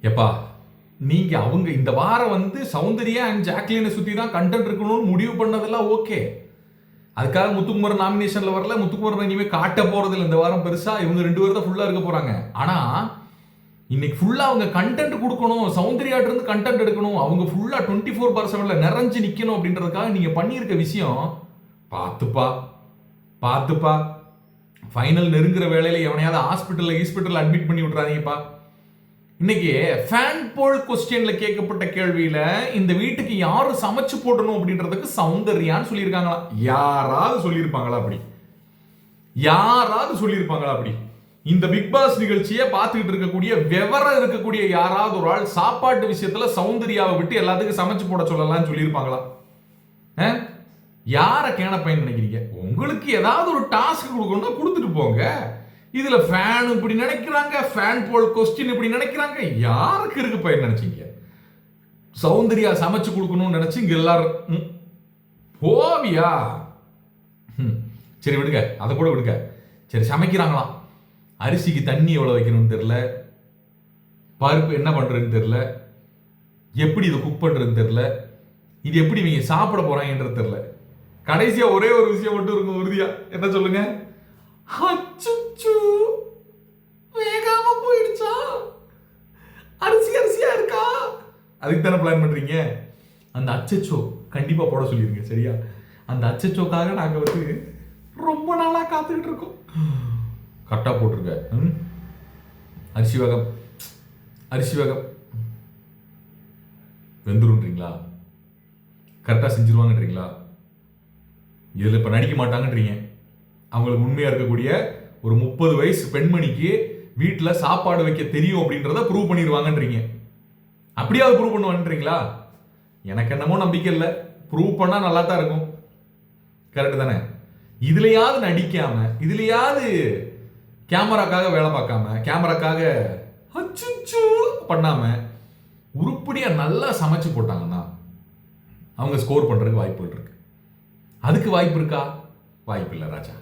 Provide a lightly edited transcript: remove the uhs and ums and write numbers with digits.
எப்பா நீங்க அவங்க இந்த வாரம் வந்து சௌந்தர்யா அண்ட் ஜாக்லினை சுத்தி தான் கண்டென்ட் இருக்கணும்னு முடிவு பண்ணதெல்லாம் ஓகே. அதுக்காக முத்துக்குமரன் நாமினேஷன்ல வரல, முத்துக்குமரன் இனிமே காட்ட போறது இல்லை இந்த வாரம் பெருசா. இவங்க 2 பேரும் தான் ஃபுல்லா இருக்க போறாங்க. ஆனா இன்னைக்கு ஃபுல்லா அவங்க கண்டென்ட் கொடுக்கணும், சௌந்தர்யாட்ட இருந்து கண்டென்ட் எடுக்கணும், அவங்க ஃபுல்லா 24/7 நிறைஞ்சு நிக்கணும் அப்படின்றதுக்காக நீங்க பண்ணியிருக்க விஷயம் பார்த்துப்பா. ஃபைனல் நெருங்குற வேலையில எவனையாவது ஹாஸ்பிட்டல் அட்மிட் பண்ணி விட்டுறாதீங்கப்பா. இன்னைக்கு ஃபேன் போல் கொஸ்டின்ல கேட்கப்பட்ட கேள்வியில இந்த வீட்டுக்கு யாரு சமைச்சு போடணும் அப்படின்றதுக்கு சௌந்தர்யான்னு சொல்லியிருக்காங்களா? யாராவது சொல்லியிருப்பாங்களா அப்படி? இந்த பிக் பாஸ் நிகழ்ச்சியை பார்த்துக்கிட்டு இருக்கக்கூடிய விவரம் இருக்கக்கூடிய யாராவது ஒரு ஆள் சாப்பாட்டு விஷயத்துல சௌந்தர்யாவை விட்டு எல்லாத்துக்கும் சமைச்சு போட சொல்லலாம்னு சொல்லியிருப்பாங்களா? யாரை கேன பையன் நினைக்கிறீங்க? உங்களுக்கு ஏதாவது ஒரு டாஸ்க் கொடுக்கணும்னா கொடுத்துட்டு போங்க. இதுல ஃபேன் இப்படி நினைக்கிறாங்க, ஃபேன் போல் கொஸ்டின் இப்படி நினைக்கிறாங்க. யாருக்கு இருக்கு பையன் நினைச்சீங்க? சௌந்தர்யா சமைச்சு கொடுக்கணும்னு நினைச்சு இங்க எல்லாரும் போவியா? சரி விடுங்க, அதை கூட விடுங்க. சரி சமைக்கிறாங்களாம், அரிசிக்கு தண்ணி எவ்வளவு வைக்கணும்னு தெரியல, பருப்பு என்ன பண்றதுன்னு தெரியல, எப்படி இதை குக் பண்றதுன்னு தெரியல, இது எப்படி இவங்க சாப்பிட போறாங்கன்றது தெரியல. கடைசியா ஒரே ஒரு விஷயம் மட்டும் இருக்கும் உறுதியா, என்ன சொல்லுங்க? வேகாம போயிடுச்சா, அரிசியா இருக்கா, அதுக்கு தானே பிளான் பண்றீங்க. அந்த அச்சச்சோ கண்டிப்பா போட சொல்லிருங்க, சரியா? அந்த அச்சச்சோக்காக நாங்க வந்து ரொம்ப நாளா காத்துக்கிட்டு இருக்கோம். கரெக்டா போட்டிருக்க. அரிசி வேகம் வெந்துருன்றீங்களா? கரெக்டா செஞ்சிருவாங்கன்றீங்களா? இதுல இப்ப நடிக்க மாட்டாங்கன்றீங்க. அவங்களுக்கு உண்மையா இருக்கக்கூடிய ஒரு 30 வயசு பெண்மணிக்கு வீட்டுல சாப்பாடு வைக்க தெரியும் அப்படின்றத ப்ரூவ் பண்ணிடுவாங்கன்றீங்க. அப்படியாவது ப்ரூவ் பண்ணுவாங்கன்றீங்களா? எனக்கு என்னமோ நம்பிக்கை இல்லை. ப்ரூவ் பண்ணா நல்லா தான் இருக்கும். கரெக்ட் தானே? இதுலயாவது நடிக்காம, இதுலயாவது கேமராக்காக வேலை பார்க்காம, கேமராக்காக பண்ணாம உருப்படியா நல்லா சமைச்சு போட்டாங்கன்னா அவங்க ஸ்கோர் பண்றதுக்கு வாய்ப்புகள் இருக்கு. அதுக்கு வாய்ப்பு இருக்கா? வாய்ப்பு இல்லை ராஜா.